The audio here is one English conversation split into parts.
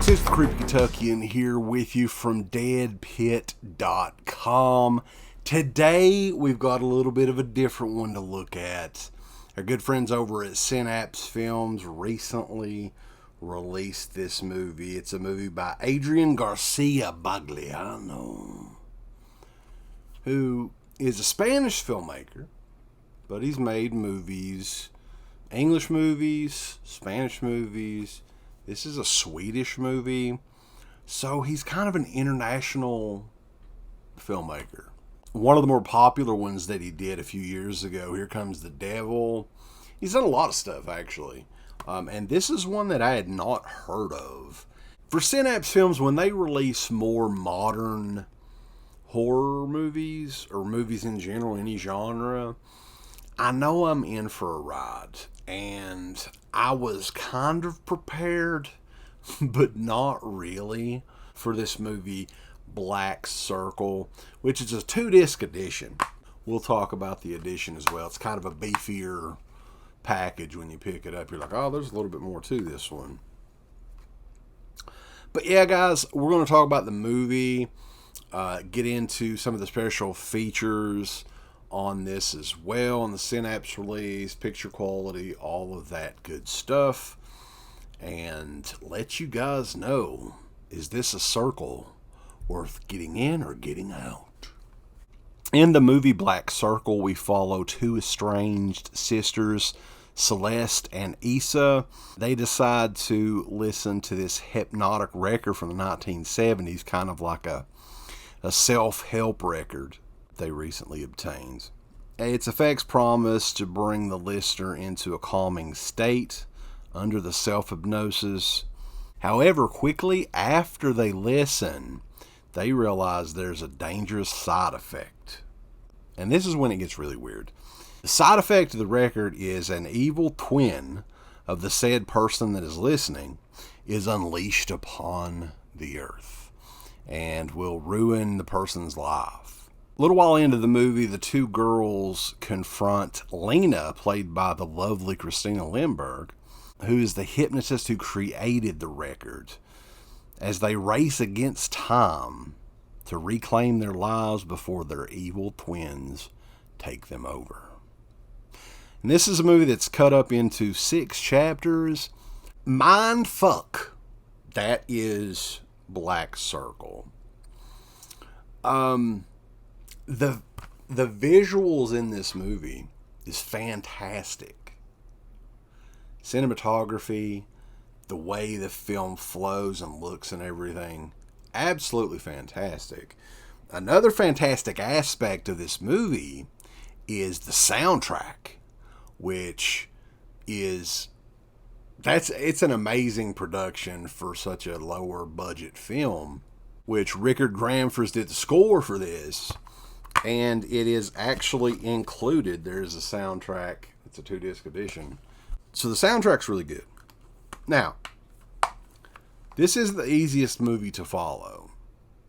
folks, it's the Creepy Kentuckian here with you from deadpit.com. Today, we've got a little bit of a different one to look at. Our good friends over at Synapse Films recently released this movie. It's a movie by Adrián García Bogliano, who is a Spanish filmmaker, but he's made movies, English movies, Spanish movies. This is a Swedish movie, so he's kind of an international filmmaker. One of the more popular ones that he did a few years ago, Here Comes the Devil. He's done a lot of stuff, actually. And this is one that I had not heard of. For Synapse Films, when they release more modern horror movies, or movies in general, any genre, I know I'm in for a ride. And I was kind of prepared, but not really, for this movie, Black Circle, which is a 2-disc edition. We'll talk about the edition as well. It's kind of a beefier package when you pick it up. You're like, oh, there's a little bit more to this one. But yeah, guys, we're going to talk about the movie, get into some of the special features on this as well, on the Synapse release, picture quality, all of that good stuff, and let you guys know, is this a circle worth getting in or getting out? In the movie Black Circle, we follow two estranged sisters, Celeste and Issa. They decide to listen to this hypnotic record from the 1970s, kind of like a self-help record they recently obtained. Its effects promise to bring the listener into a calming state under the self-hypnosis. However, quickly after they listen, they realize there's a dangerous side effect. And this is when it gets really weird. The side effect of the record is an evil twin of the said person that is listening is unleashed upon the earth and will ruin the person's life. A little while into the movie, the two girls confront Lena, played by the lovely Cristina Lindberg, who is the hypnotist who created the record, as they race against time to reclaim their lives before their evil twins take them over. And this is a movie that's cut up into 6 chapters. Mind fuck. That is Black Circle. The visuals in this movie is fantastic. Cinematography, the way the film flows and looks and everything, absolutely fantastic. Another fantastic aspect of this movie is the soundtrack, which is it's an amazing production for such a lower budget film, which Richard Gramfors did the score for this, and it is actually included. There's a soundtrack. It's a 2-disc edition. So the soundtrack's really good. Now, this is the easiest movie to follow.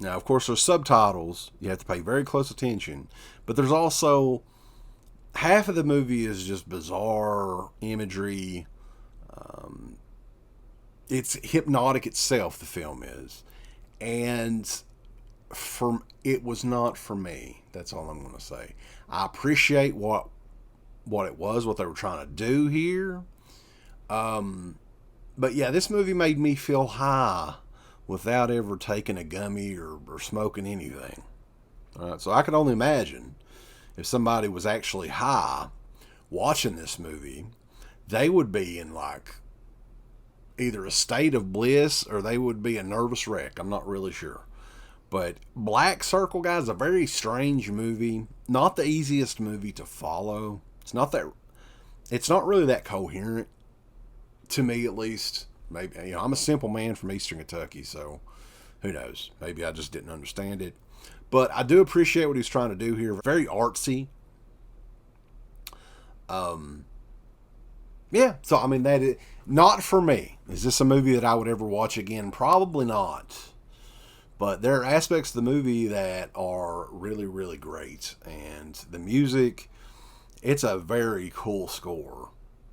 Now, of course, there's subtitles. You have to pay very close attention. But there's also, half of the movie is just bizarre imagery. It's hypnotic itself, the film is. And it was not for me. That's all I'm going to say. I appreciate what it was, what they were trying to do here. But yeah, this movie made me feel high without ever taking a gummy or smoking anything. All right, so I can only imagine if somebody was actually high watching this movie, they would be in like either a state of bliss or they would be a nervous wreck. I'm not really sure. But Black Circle, guys, a very strange movie. Not the easiest movie to follow. It's not really that coherent, to me at least. Maybe, I'm a simple man from Eastern Kentucky, so who knows? Maybe I just didn't understand it. But I do appreciate what he's trying to do here. Very artsy. Yeah, so I mean, that is not for me. Is this a movie that I would ever watch again? Probably not. But there are aspects of the movie that are really, really great. And the music, it's a very cool score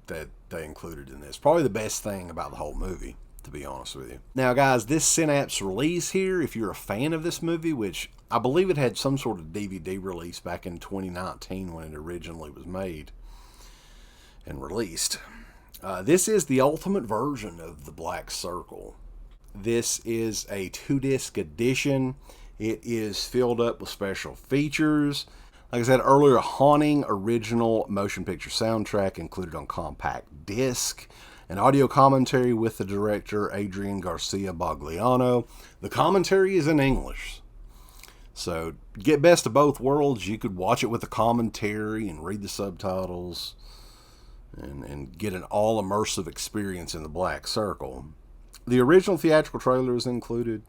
that they included in this. Probably the best thing about the whole movie. The to be honest with you. Now, guys, this Synapse release here, if you're a fan of this movie, which I believe it had some sort of DVD release back in 2019 when it originally was made and released. This is the ultimate version of The Black Circle. This is a 2-disc edition. It is filled up with special features. Like I said earlier, a haunting original motion picture soundtrack included on compact disc. An audio commentary with the director, Adrián García Bogliano. The commentary is in English. So, get best of both worlds. You could watch it with the commentary and read the subtitles and get an all-immersive experience in The Black Circle. The original theatrical trailer is included.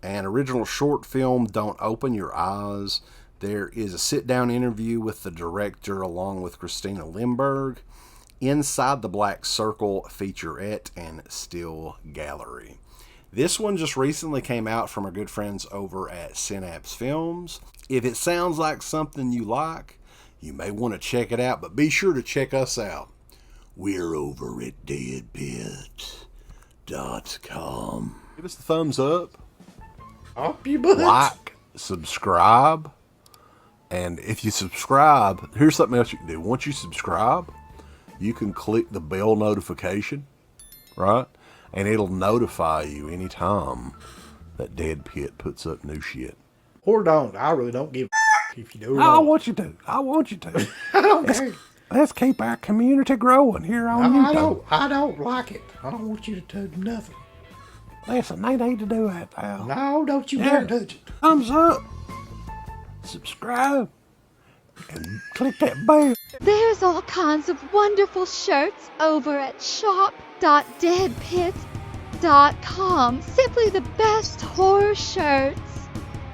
An original short film, Don't Open Your Eyes. There is a sit-down interview with the director along with Cristina Lindberg. Inside the Black Circle featurette and still gallery. This one just recently came out from our good friends over at Synapse Films. If it sounds like something you like, you may want to check it out, but be sure to check us out. We're over at deadpit.com. Give us the thumbs up. Up your butt. Like, subscribe. And if you subscribe, here's something else you can do. Once you subscribe, you can click the bell notification, right? And it'll notify you anytime that Dead Pit puts up new shit. Or don't. I really don't give a if you do or I don't. want you to. I want you to. I don't care. Let's keep our community growing here on YouTube. I don't like it. I don't want you to touch nothing. Listen, they need to do that now. No, don't you dare touch it. Thumbs up. Subscribe. And click that bell. There's all kinds of wonderful shirts over at shop.deadpit.com. Simply the best horror shirts.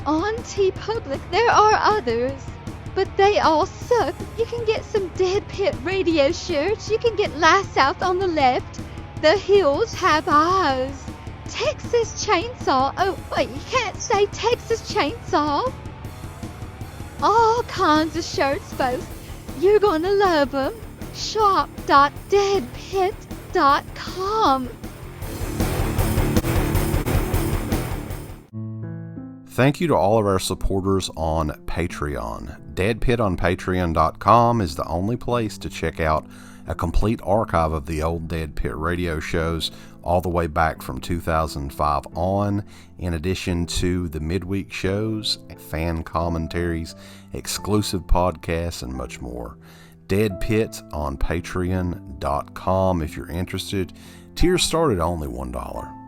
On TeePublic, there are others, but they all suck. You can get some Dead Pit radio shirts. You can get Last South on the Left. The Hills Have Eyes. Texas Chainsaw. Oh, wait, you can't say Texas Chainsaw. All kinds of shirts, folks. You're gonna love them. Shop.deadpit.com. Thank you to all of our supporters on Patreon. Dead Pit on Patreon.com is the only place to check out a complete archive of the old Dead Pit radio shows all the way back from 2005 on, in addition to the midweek shows, fan commentaries, exclusive podcasts, and much more. Dead Pit on Patreon.com if you're interested. Tiers start at only $1.